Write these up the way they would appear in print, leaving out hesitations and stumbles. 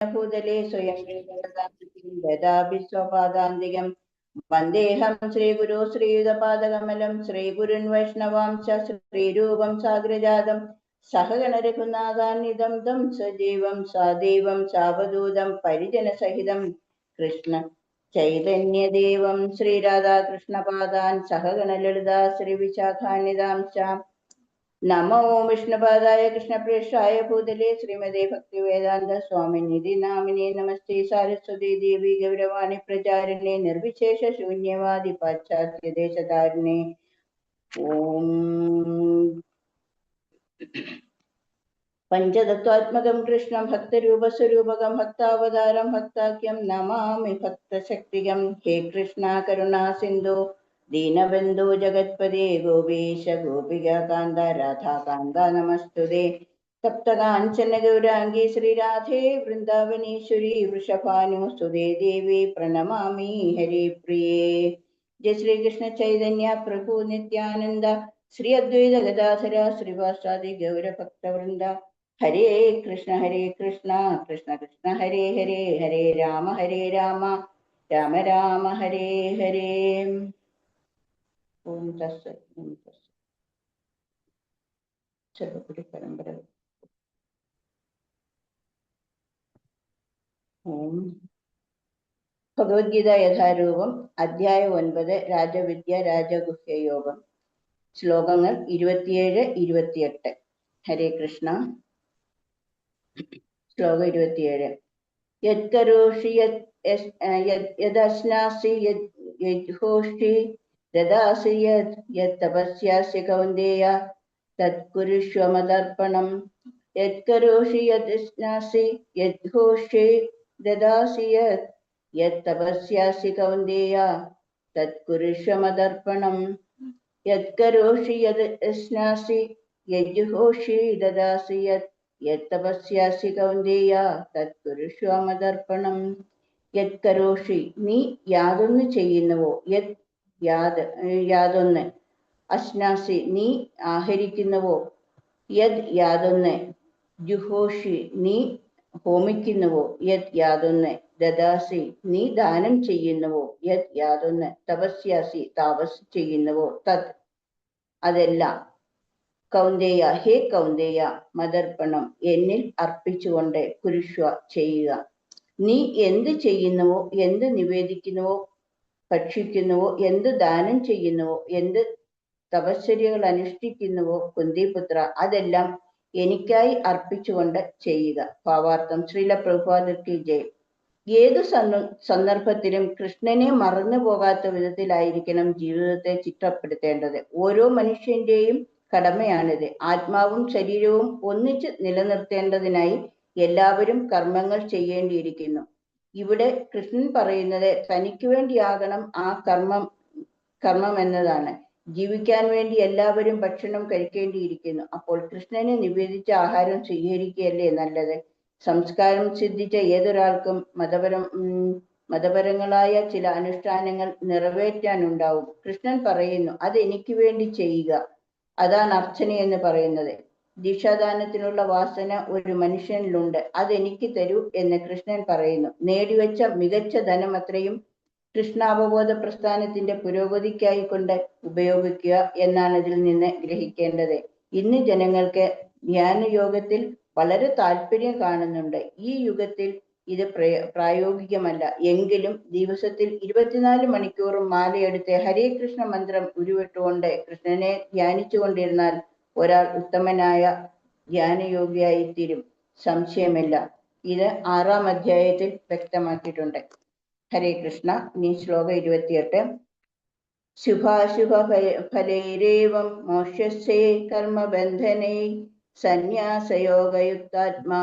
ഭൂതലേ സ്വയം ദദാഭി സ്വപാദാന്തികം വന്ദേഹം ശ്രീഗുരു ശ്രീയുതപാദകമലം ശ്രീഗുരുൻ വൈഷ്ണവാംശ ശ്രീരൂപം സാഗ്രജാതം സഹഗണരഘുനാഥാന്വിതം തം സജീവം സാദൈവം സാവധൂതം പരിജനസഹിതം കൃഷ്ണ ചൈതന്യദേവം ശ്രീരാധാകൃഷ്ണപാദാൻ സഹഗണലളിതാ ശ്രീവിശാഖാന്വിതാംശ നമോ വിഷ്ണുപാദായ കൃഷ്ണപ്രേഷ്ഠായ ഭൂതലേ ശ്രീമതേ ഭക്തിവേദാന്ത സ്വാമിനിധി നാമിനെ നമസ്തേ സാരസ്വതി ദേവി ഗൗരവാണി പ്രചാരിണേ നിർവിശേഷ ശൂന്യവാദി പാശ്ചാത്യ ദേശധാരിണേ. ഓം പഞ്ചതത്വാത്മകം കൃഷ്ണം ഭക്തരൂപസ്വരൂപകം ഭക്താവതാരം ഭക്താഖ്യം നമാമി ഭക്തശക്തികം. ഹേ കൃഷ്ണ കരുണാ സിന്ധു ദീനബന്ധു ജഗത്പദേ ഗോപീശ ഗോപികാന്ത രാധാകാന്ത നമസ്തുതേ. സപ്തകാഞ്ചന ഗൗരാംഗീ ശ്രീരാധേ വൃന്ദാവനീശ്വരി വൃഷഭാനുസ്തുതേ ദേവി പ്രണമാമി ഹരിപ്രിയേ. ജയ ശ്രീകൃഷ്ണ ചൈതന്യ പ്രഭു നിത്യാനന്ദ ശ്രീ അദ്വൈത ഗദാധര ശ്രീവാസാദി ഗൗരഭക്തവൃന്ദ. ഹരേ കൃഷ്ണ കൃഷ്ണ കൃഷ്ണ ഹരേ ഹരേ ഹരേ രാമ രാമ രാമ ഹരേ ഹരേ. ഓം തസ്സത്. ചെറുപടി പരമ്പര. ഓം ഭഗവത്ഗീത യഥാരൂപം അധ്യായം 9 രാജവിദ്യ രാജഗുഹ്യയോഗം. ശ്ലോകങ്ങൾ 27-28. ഹരേ കൃഷ്ണ. ശ്ലോകം 27. യത്കരോഷി യദശ്നാസി യദ്ഘോഷി ദദാസി യത്തപസ്യാസി കൗന്ദേയ തത്കുരുഷ്വ മദർപ്പണം. യത്കരോഷി യദശ്നാസി യദ്ഘോഷി ദദാസി യത്തപസ്യാസി കൗന്ദേയ തത്കുരുഷ്വ മദർപ്പണം. യത്കരോഷി യദശ്നാസി യജ്ഘോഷി ദദാസി യത്തപസ്യാസി കൗന്ദേയ തത്കുരുഷ്വ മദർപ്പണം. യത്കരോഷി നീ യാതൊന്ന് ചെയ്യുന്നുവോ, യാതൊന്ന്. അശ്നാസി നീ ആഹരിക്കുന്നുവോ, യാതൊന്ന്. ജുഹോഷി നീ ഹോമിക്കുന്നുവോ, യാതൊന്ന്. ദദാസി നീ ദാനം ചെയ്യുന്നുവോ, യാതൊന്ന്. തപസ്യാസി താപസ് ചെയ്യുന്നുവോ, തത് അതെല്ലാം. കൗന്ദേയ ഹേ കൗന്ദേയ മദർപ്പണം എന്നിൽ അർപ്പിച്ചുകൊണ്ട് കുരുഷ്വ ചെയ്യുക. നീ എന്ത് ചെയ്യുന്നുവോ, എന്ത് നിവേദിക്കുന്നുവോ, ഭക്ഷിക്കുന്നുവോ, എന്ത് ദാനം ചെയ്യുന്നുവോ, എന്ത് തപശ്ചര്യകൾ അനുഷ്ഠിക്കുന്നുവോ കുന്തിപുത്ര, അതെല്ലാം എനിക്കായി അർപ്പിച്ചുകൊണ്ട് ചെയ്യുക. ഭാവാർത്ഥം. ശ്രീല പ്രഭുപാദർക്ക് ജയ്. ഏതു സന്ദർഭത്തിലും കൃഷ്ണനെ മറന്നു പോകാത്ത വിധത്തിലായിരിക്കണം ജീവിതത്തെ ചിട്ടപ്പെടുത്തേണ്ടത്. ഓരോ മനുഷ്യന്റെയും കടമയാണിത്. ആത്മാവും ശരീരവും ഒന്നിച്ച് നിലനിർത്തേണ്ടതിനായി എല്ലാവരും കർമ്മങ്ങൾ ചെയ്യേണ്ടിയിരിക്കുന്നു. ഇവിടെ കൃഷ്ണൻ പറയുന്നത് തനിക്ക് വേണ്ടിയാകണം ആ കർമ്മം എന്നതാണ്. ജീവിക്കാൻ വേണ്ടി എല്ലാവരും ഭക്ഷണം കഴിക്കേണ്ടിയിരിക്കുന്നു. അപ്പോൾ കൃഷ്ണനെ നിവേദിച്ച ആഹാരം സ്വീകരിക്കുകയല്ലേ നല്ലത്. സംസ്കാരം സിദ്ധിച്ച ഏതൊരാൾക്കും മതപരങ്ങളായ ചില അനുഷ്ഠാനങ്ങൾ നിറവേറ്റാനുണ്ടാവും. കൃഷ്ണൻ പറയുന്നു അതെനിക്ക് വേണ്ടി ചെയ്യുക. അതാണ് അർച്ചന എന്ന് പറയുന്നത്. ദീക്ഷാദാനത്തിനുള്ള വാസന ഒരു മനുഷ്യനിലുണ്ട്, അതെനിക്ക് തരൂ എന്ന് കൃഷ്ണൻ പറയുന്നു. നേടിവെച്ച മികച്ച ധനം അത്രയും കൃഷ്ണാവബോധ പ്രസ്ഥാനത്തിന്റെ പുരോഗതിക്കായി കൊണ്ട് ഉപയോഗിക്കുക എന്നാണ് ഇതിൽ നിന്ന് ഗ്രഹിക്കേണ്ടത്. ഇന്ന് ജനങ്ങൾക്ക് ധ്യാനയോഗത്തിൽ വളരെ താല്പര്യം കാണുന്നുണ്ട്. ഈ യുഗത്തിൽ ഇത് പ്രായോഗികമല്ല. എങ്കിലും ദിവസത്തിൽ 24 മണിക്കൂറും മാലയെടുത്ത് ഹരേ കൃഷ്ണ മന്ത്രം ഉരുവിട്ടുകൊണ്ട് കൃഷ്ണനെ ധ്യാനിച്ചുകൊണ്ടിരുന്നാൽ ഒരാൾ ഉത്തമനായ ധ്യാനയോഗിയായി തീരും, സംശയമില്ല. ഇത് 6-ാം അധ്യായത്തിൽ വ്യക്തമാക്കിയിട്ടുണ്ട്. ഹരേ കൃഷ്ണ. ഇനി ശ്ലോകം 28. ശുഭാശുഭ ഫലൈരേവം മോക്ഷസ്യേ കർമ്മബന്ധനൈ സന്യാസയോഗയുക്താത്മാ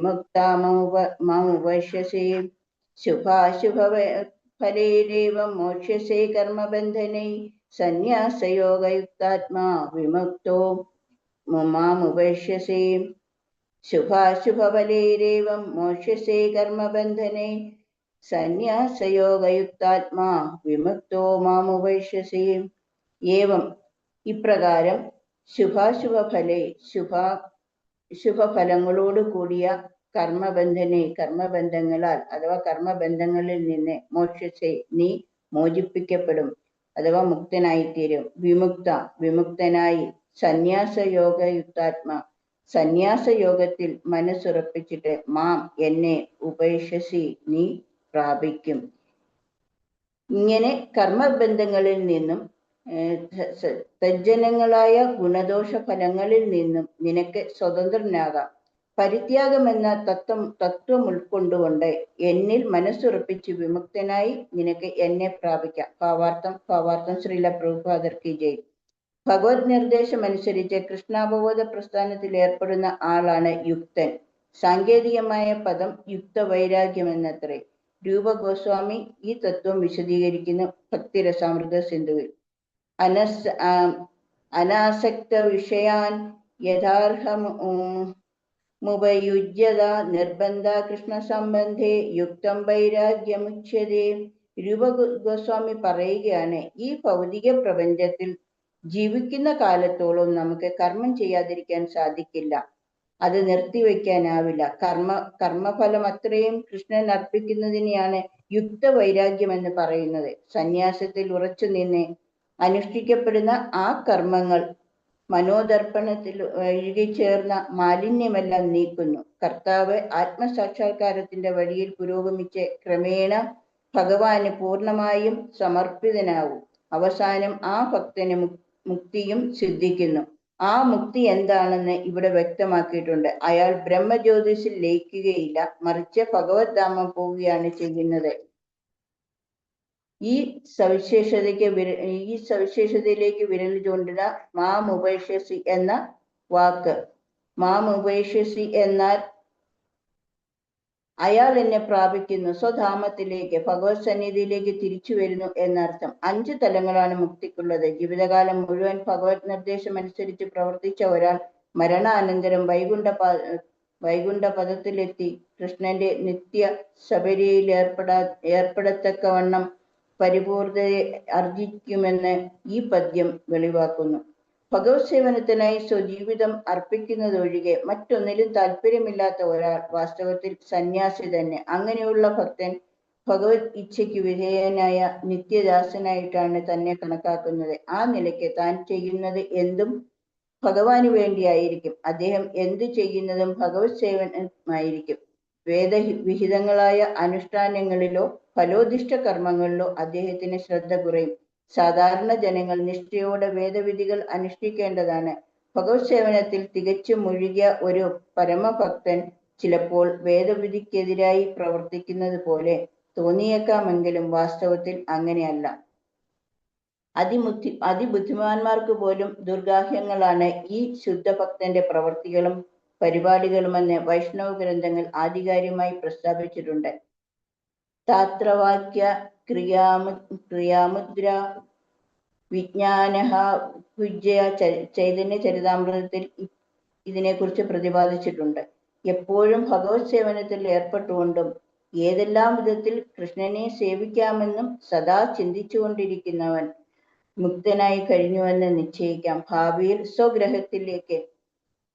മുക്താമൗപശ്യസി. ശുഭാശുഭ ഫലൈരേവം മോക്ഷസ്യേ കർമ്മബന്ധനൈ സന്യാസയോഗയുക്താത്മാ വിമുക്തോ മാമുപശ്യസി. ശുഭാശുഭഫലൈരേവം മോക്ഷസ്യേ കർമ്മബന്ധനൈ സന്യാസയോഗയുക്താത്മാ വിമുക്തോ മാമുപശ്യസി. ഏവം ഇപ്രകാരം ശുഭാശുഭഫലൈ ശുഭഫലങ്ങളോട് കൂടിയ കർമ്മബന്ധനെ കർമ്മബന്ധങ്ങളാൽ അഥവാ കർമ്മബന്ധങ്ങളിൽ നിന്ന് മോക്ഷസേ നീ മോചിപ്പിക്കപ്പെടും അഥവാ മുക്തനായിത്തീരും. വിമുക്തനായി സന്യാസയോഗയുക്താത്മാ സന്യാസയോഗത്തിൽ മനസ്സുറപ്പിച്ചിട്ട് മാം എന്നെ ഉപേക്ഷസി നീ പ്രാപിക്കും. ഇങ്ങനെ കർമ്മബന്ധങ്ങളിൽ നിന്നും തജ്ജനങ്ങളായ ഗുണദോഷ ഫലങ്ങളിൽ നിന്നും നിനക്ക് സ്വതന്ത്രനാകാം. പരിത്യാഗം എന്ന തത്വം ഉൾക്കൊണ്ടുകൊണ്ട് എന്നിൽ മനസ്സുറപ്പിച്ച് വിമുക്തനായി നിനക്ക് എന്നെ പ്രാപിക്കാം. ഭാവാർത്ഥം ശ്രീല പ്രഭുപാദർ കി ജയ്. ഭഗവത് നിർദ്ദേശം അനുസരിച്ച് കൃഷ്ണാവബോധ പ്രസ്ഥാനത്തിൽ ഏർപ്പെടുന്ന ആളാണ് യുക്തൻ. സാങ്കേതികമായ പദം യുക്ത വൈരാഗ്യം എന്നത്രേ. രൂപ ഗോസ്വാമി ഈ തത്വം വിശദീകരിക്കുന്ന ഭക്തിരസാമൃത സിന്ധുവിൽ. അനാസക്ത വിഷയാൻ യഥാർഹമുപയുജ്യത നിർബന്ധ കൃഷ്ണ സംബന്ധേ യുക്തം വൈരാഗ്യമുച്യതേ. രൂപ ഗോസ്വാമി പറയുകയാണ്, ഈ ഭൗതിക പ്രപഞ്ചത്തിൽ ജീവിക്കുന്ന കാലത്തോളം നമുക്ക് കർമ്മം ചെയ്യാതിരിക്കാൻ സാധിക്കില്ല. അത് നിർത്തിവെക്കാനാവില്ല. കർമ്മഫലം അത്രയും കൃഷ്ണൻ അർപ്പിക്കുന്നതിനെയാണ് യുക്ത വൈരാഗ്യം എന്ന് പറയുന്നത്. സന്യാസത്തിൽ ഉറച്ചു നിന്ന് അനുഷ്ഠിക്കപ്പെടുന്ന ആ കർമ്മങ്ങൾ മനോദർപ്പണത്തിൽ ഒഴുകിച്ചേർന്ന മാലിന്യമെല്ലാം നീക്കുന്നു. കർത്താവ് ആത്മസാക്ഷാത്കാരത്തിന്റെ വഴിയിൽ പുരോഗമിച്ച് ക്രമേണ ഭഗവാന് പൂർണ്ണമായും സമർപ്പിതനാവും. അവസാനം ആ ഭക്തന് മുക്തിയും സിദ്ധിക്കുന്നു. ആ മുക്തി എന്താണെന്ന് ഇവിടെ വ്യക്തമാക്കിയിട്ടുണ്ട്. അയാൾ ബ്രഹ്മജ്യോതിസിൽ ലയിക്കുകയില്ല, മറിച്ച് ഭഗവത് ധാമം പോവുകയാണ് ചെയ്യുന്നത്. ഈ സവിശേഷതയിലേക്ക് വിരൽ ചൂണ്ടുന്ന മാം ഉപേക്ഷസി എന്ന വാക്ക്. മാം ഉപേക്ഷസി എന്നാൽ അയാൾ എന്നെ പ്രാപിക്കുന്നു, സ്വധാമത്തിലേക്ക് ഭഗവത് സന്നിധിയിലേക്ക് തിരിച്ചു വരുന്നു എന്നർത്ഥം. 5 തലങ്ങളാണ് മുക്തിക്കുള്ളത്. ജീവിതകാലം മുഴുവൻ ഭഗവത് നിർദ്ദേശം അനുസരിച്ച് പ്രവർത്തിച്ച ഒരാൾ മരണാനന്തരം വൈകുണ്ഠ പദത്തിലെത്തി കൃഷ്ണന്റെ നിത്യ ശബരിയിൽ ഏർപ്പെടത്തക്കവണ്ണം പരിപൂർണതയെ ആർജിക്കുമെന്ന് ഈ പദ്യം വെളിവാക്കുന്നു. ഭഗവത് സേവനത്തിനായി സ്വജീവിതം അർപ്പിക്കുന്നതൊഴികെ മറ്റൊന്നിലും താല്പര്യമില്ലാത്ത ഒരാൾ വാസ്തവത്തിൽ സന്യാസി തന്നെ. അങ്ങനെയുള്ള ഭക്തൻ ഭഗവത് ഇച്ഛയ്ക്ക് വിധേയനായ നിത്യദാസനായിട്ടാണ് തന്നെ കണക്കാക്കുന്നത്. ആ നിലയ്ക്ക് താൻ ചെയ്യുന്നത് എന്തും ഭഗവാന് വേണ്ടിയായിരിക്കും. അദ്ദേഹം എന്ത് ചെയ്യുന്നതും ഭഗവത് സേവനമായിരിക്കും. വേദവിഹിതങ്ങളായ അനുഷ്ഠാനങ്ങളിലോ ഫലോദിഷ്ട കർമ്മങ്ങളിലോ അദ്ദേഹത്തിന് ശ്രദ്ധ കുറയും. സാധാരണ ജനങ്ങൾ നിഷ്ഠയോടെ വേദവിധികൾ അനുഷ്ഠിക്കേണ്ടതാണ്. ഭഗവത് സേവനത്തിൽ തികച്ചും മുഴുകിയ ഒരു പരമഭക്തൻ ചിലപ്പോൾ വേദവിധിക്കെതിരായി പ്രവർത്തിക്കുന്നത് പോലെ തോന്നിയേക്കാമെങ്കിലും വാസ്തവത്തിൽ അങ്ങനെയല്ല. അതിബുദ്ധിമാന്മാർക്ക് പോലും ദുർഗാഹ്യങ്ങളാണ് ഈ ശുദ്ധഭക്തന്റെ പ്രവർത്തികളും പരിപാടികളുമെന്ന് വൈഷ്ണവ ഗ്രന്ഥങ്ങൾ ആധികാരികമായി പ്രസ്താവിച്ചിട്ടുണ്ട്. താത്രവാക്യ ക്രിയാമുദ്ര വിജ്ഞാന ഭുജ്യ ചൈതന്യ ചരിതാമൃതത്തിൽ ഇതിനെക്കുറിച്ച് പ്രതിപാദിച്ചിട്ടുണ്ട്. എപ്പോഴും ഭഗവത് സേവനത്തിൽ ഏർപ്പെട്ടുകൊണ്ടും ഏതെല്ലാം വിധത്തിൽ കൃഷ്ണനെ സേവിക്കാമെന്നും സദാ ചിന്തിച്ചുകൊണ്ടിരിക്കുന്നവൻ മുക്തനായി കഴിഞ്ഞുവെന്ന് നിശ്ചയിക്കാം. ഭാവിയിൽ സ്വഗ്രഹത്തിലേക്ക്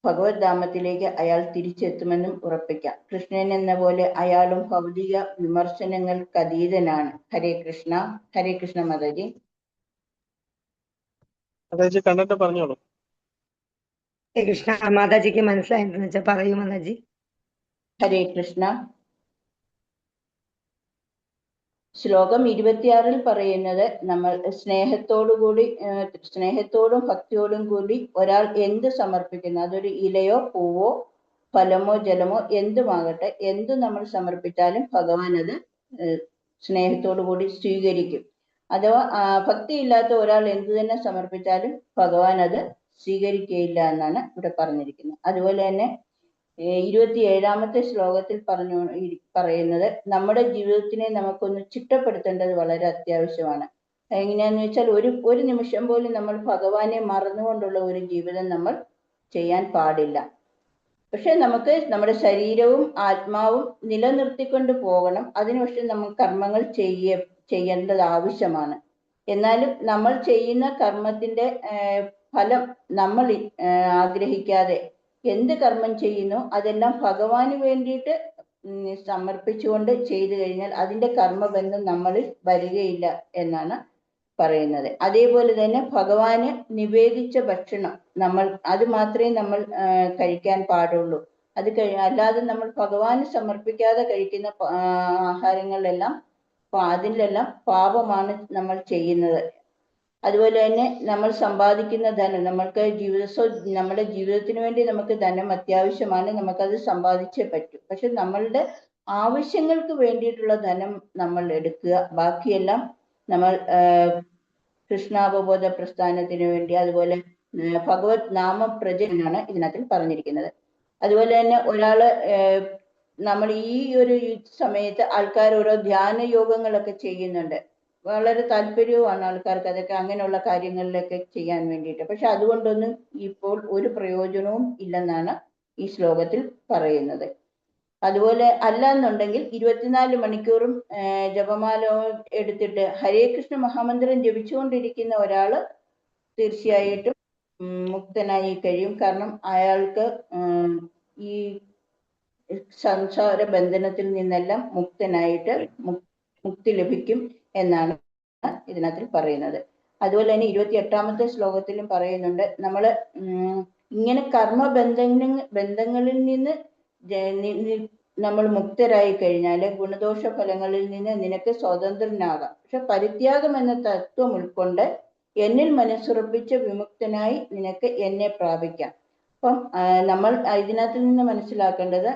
ഭഗവത് ധാമത്തിലേക്ക് അയാൾ തിരിച്ചെത്തുമെന്നും ഉറപ്പിക്കാം. കൃഷ്ണൻ എന്ന പോലെ അയാളും ഭൗതിക വിമർശനങ്ങൾക്കതീതനാണ്. ഹരേ കൃഷ്ണ. ഹരേ കൃഷ്ണ മാതാജി. കണ്ടിട്ട് പറഞ്ഞോളൂ. ഹരേ കൃഷ്ണ. മാതാജിക്ക് മനസ്സിലായെന്ന് വെച്ചാൽ പറയൂ മാതാജി. ഹരേ കൃഷ്ണ. ശ്ലോകം 26 പറയുന്നത് നമ്മൾ സ്നേഹത്തോടും ഭക്തിയോടും കൂടി ഒരാൾ എന്ത് സമർപ്പിക്കുന്നു, അതൊരു ഇലയോ പൂവോ ഫലമോ ജലമോ എന്തുമാകട്ടെ, എന്തു നമ്മൾ സമർപ്പിച്ചാലും ഭഗവാൻ അത് സ്നേഹത്തോടു കൂടി സ്വീകരിക്കും. അഥവാ ഭക്തിയില്ലാത്ത ഒരാൾ എന്തു തന്നെ സമർപ്പിച്ചാലും ഭഗവാൻ അത് സ്വീകരിക്കുകയില്ല എന്നാണ് ഇവിടെ പറഞ്ഞിരിക്കുന്നത്. അതുപോലെ തന്നെ 27ാമത്തെ ശ്ലോകത്തിൽ പറയുന്നത് നമ്മുടെ ജീവിതത്തിനെ നമുക്കൊന്ന് ചിട്ടപ്പെടുത്തേണ്ടത് വളരെ അത്യാവശ്യമാണ്. എങ്ങനെയാന്ന് വെച്ചാൽ ഒരു നിമിഷം പോലും നമ്മൾ ഭഗവാനെ മറന്നുകൊണ്ടുള്ള ഒരു ജീവിതം നമ്മൾ ചെയ്യാൻ പാടില്ല. പക്ഷെ നമുക്ക് നമ്മുടെ ശരീരവും ആത്മാവും നിലനിർത്തിക്കൊണ്ട് പോകണം. അതിന് പക്ഷെ നമ്മൾ കർമ്മങ്ങൾ ചെയ്യേണ്ടത് ആവശ്യമാണ്. എന്നാലും നമ്മൾ ചെയ്യുന്ന കർമ്മത്തിന്റെ ഫലം നമ്മൾ ആഗ്രഹിക്കാതെ എന്ത് കർമ്മം ചെയ്യുന്നു അതെല്ലാം ഭഗവാന് വേണ്ടിയിട്ട് സമർപ്പിച്ചുകൊണ്ട് ചെയ്തു കഴിഞ്ഞാൽ അതിന്റെ കർമ്മബന്ധം നമ്മളിൽ വരികയില്ല എന്നാണ് പറയുന്നത്. അതേപോലെ തന്നെ ഭഗവാന് നിവേദിച്ച ഭക്ഷണം അത് മാത്രമേ നമ്മൾ കഴിക്കാൻ പാടുള്ളൂ. അല്ലാതെ നമ്മൾ ഭഗവാന് സമർപ്പിക്കാതെ കഴിക്കുന്ന ആഹാരങ്ങളിലെല്ലാം അതിലെല്ലാം പാപമാണ് നമ്മൾ ചെയ്യുന്നത്. അതുപോലെ തന്നെ നമ്മൾ സമ്പാദിക്കുന്ന ധനം, നമ്മുടെ ജീവിതത്തിന് വേണ്ടി നമുക്ക് ധനം അത്യാവശ്യമാണ്, നമുക്കത് സമ്പാദിച്ചേ പറ്റൂ. പക്ഷെ നമ്മളുടെ ആവശ്യങ്ങൾക്ക് വേണ്ടിയിട്ടുള്ള ധനം നമ്മൾ എടുക്കുക, ബാക്കിയെല്ലാം നമ്മൾ കൃഷ്ണാവബോധ പ്രസ്ഥാനത്തിന് വേണ്ടി, അതുപോലെ ഭഗവത് നാമ പ്രചരണമാണ് ഇതിനകത്തിൽ പറഞ്ഞിരിക്കുന്നത്. അതുപോലെ തന്നെ നമ്മൾ ഈ ഒരു സമയത്ത് ആൾക്കാർ ഓരോ ധ്യാന യോഗങ്ങളൊക്കെ ചെയ്യുന്നുണ്ട്. വളരെ താല്പര്യവുമാണ് ആൾക്കാർക്ക് അതൊക്കെ, അങ്ങനെയുള്ള കാര്യങ്ങളിലൊക്കെ ചെയ്യാൻ വേണ്ടിയിട്ട്. പക്ഷെ അതുകൊണ്ടൊന്നും ഇപ്പോൾ ഒരു പ്രയോജനവും ഇല്ലെന്നാണ് ഈ ശ്ലോകത്തിൽ പറയുന്നത്. അതുപോലെ അല്ല എന്നുണ്ടെങ്കിൽ 24 മണിക്കൂറും ജപമാല എടുത്തിട്ട് ഹരേ കൃഷ്ണ മഹാമന്ത്രം ജപിച്ചുകൊണ്ടിരിക്കുന്ന ഒരാള് തീർച്ചയായിട്ടും മുക്തനായി കഴിയും. കാരണം അയാൾക്ക് ഈ സംസാര ബന്ധനത്തിൽ നിന്നെല്ലാം മുക്തനായിട്ട് മുക്തി ലഭിക്കും എന്നാണ് ഇതിനകത്തിൽ പറയുന്നത്. അതുപോലെ തന്നെ 28ാമത്തെ ശ്ലോകത്തിലും പറയുന്നുണ്ട്, നമ്മള് ഇങ്ങനെ ബന്ധങ്ങളിൽ നിന്ന് നമ്മൾ മുക്തരായി കഴിഞ്ഞാൽ ഗുണദോഷ ഫലങ്ങളിൽ നിന്ന് നിനക്ക് സ്വതന്ത്രനാകാം. പക്ഷെ പരിത്യാഗം എന്ന തത്വം ഉൾക്കൊണ്ട് എന്നിൽ മനസ്സുറപ്പിച്ച വിമുക്തനായി നിനക്ക് എന്നെ പ്രാപിക്കാം. അപ്പം നമ്മൾ ഇതിനകത്ത് നിന്ന് മനസ്സിലാക്കേണ്ടത്,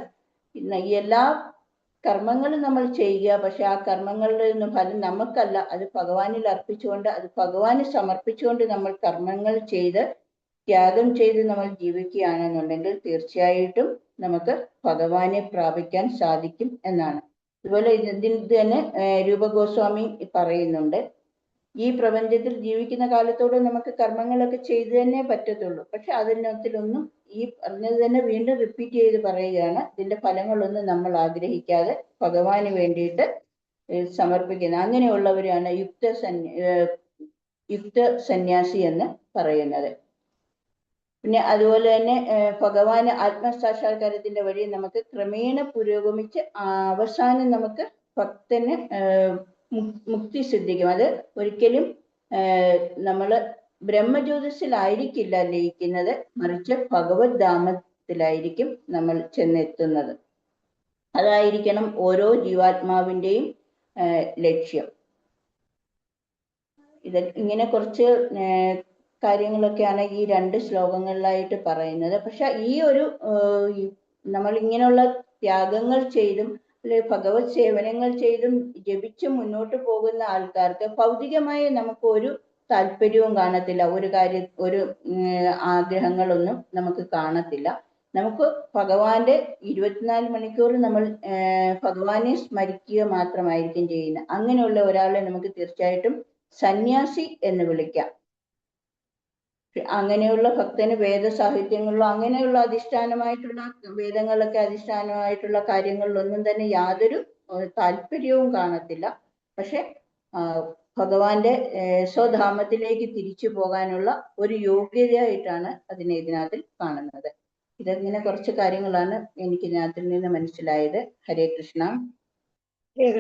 എല്ലാ കർമ്മങ്ങളും നമ്മൾ ചെയ്യുക, പക്ഷെ ആ കർമ്മങ്ങളുടെ ഒന്നും ഫലം നമുക്കല്ല, അത് ഭഗവാനിൽ അർപ്പിച്ചുകൊണ്ട്, അത് ഭഗവാന് സമർപ്പിച്ചുകൊണ്ട് നമ്മൾ കർമ്മങ്ങൾ ചെയ്ത് ത്യാഗം ചെയ്ത് നമ്മൾ ജീവിക്കുകയാണെന്നുണ്ടെങ്കിൽ തീർച്ചയായിട്ടും നമുക്ക് ഭഗവാനെ പ്രാപിക്കാൻ സാധിക്കും എന്നാണ്. അതുപോലെ ഇതിൽ തന്നെ രൂപഗോസ്വാമി പറയുന്നുണ്ട്, ഈ പ്രപഞ്ചത്തിൽ ജീവിക്കുന്ന കാലത്തോടെ നമുക്ക് കർമ്മങ്ങളൊക്കെ ചെയ്തു തന്നെ പറ്റത്തുള്ളൂ. പക്ഷെ അതിനകത്തിലൊന്നും ഈ പറഞ്ഞത് തന്നെ വീണ്ടും റിപ്പീറ്റ് ചെയ്ത് പറയുകയാണ്, ഇതിന്റെ ഫലങ്ങളൊന്നും നമ്മൾ ആഗ്രഹിക്കാതെ ഭഗവാന് വേണ്ടിയിട്ട് സമർപ്പിക്കുന്ന അങ്ങനെയുള്ളവരാണ് യുക്ത സന്യാസി എന്ന് പറയുന്നത്. പിന്നെ അതുപോലെ തന്നെ ഭഗവാന് ആത്മസാക്ഷാത്കാരത്തിന്റെ വഴി നമുക്ക് ക്രമേണ പുരോഗമിച്ച് അവസാനം നമുക്ക് ഭക്തന് മുക്തി സിദ്ധിക്കും. അത് ഒരിക്കലും നമ്മള് ബ്രഹ്മജ്യോതിസിലായിരിക്കില്ല ലയിക്കുന്നത്, മറിച്ച് ഭഗവത് ധാമത്തിലായിരിക്കും നമ്മൾ ചെന്നെത്തുന്നത്. അതായിരിക്കണം ഓരോ ജീവാത്മാവിന്റെയും ലക്ഷ്യം. ഇങ്ങനെ കുറച്ച് കാര്യങ്ങളൊക്കെയാണ് ഈ 2 ശ്ലോകങ്ങളിലായിട്ട് പറയുന്നത്. പക്ഷെ ഈ ഒരു നമ്മൾ ഇങ്ങനെയുള്ള ത്യാഗങ്ങൾ ചെയ്തും അല്ലെങ്കിൽ ഭഗവത് സേവനങ്ങൾ ചെയ്തും ജപിച്ചും മുന്നോട്ട് പോകുന്ന ആൾക്കാർക്ക് ഭൗതികമായി നമുക്ക് ഒരു താല്പര്യവും കാണത്തില്ല, ഒരു ആഗ്രഹങ്ങളൊന്നും നമുക്ക് കാണത്തില്ല. നമുക്ക് ഭഗവാന്റെ 24 മണിക്കൂർ നമ്മൾ ഭഗവാനെ സ്മരിക്കുക മാത്രമായിരിക്കും ചെയ്യുന്നത്. അങ്ങനെയുള്ള ഒരാളെ നമുക്ക് തീർച്ചയായിട്ടും സന്യാസി എന്ന് വിളിക്കാം. അങ്ങനെയുള്ള ഭക്തന് വേദസാഹിത്യങ്ങളിലോ അങ്ങനെയുള്ള വേദങ്ങളൊക്കെ അധിഷ്ഠാനമായിട്ടുള്ള കാര്യങ്ങളിലൊന്നും തന്നെ യാതൊരു താല്പര്യവും കാണത്തില്ല. പക്ഷെ ഭഗവാന്റെ സ്വധാമത്തിലേക്ക് തിരിച്ചു പോകാനുള്ള ഒരു യോഗ്യതയായിട്ടാണ് അതിനെ ഇതിനകത്ത് കാണുന്നത്. ഇതങ്ങനെ കുറച്ച് കാര്യങ്ങളാണ് എനിക്ക് ഇതിനകത്തിൽ നിന്ന് മനസ്സിലായത്. ഹരേ കൃഷ്ണ.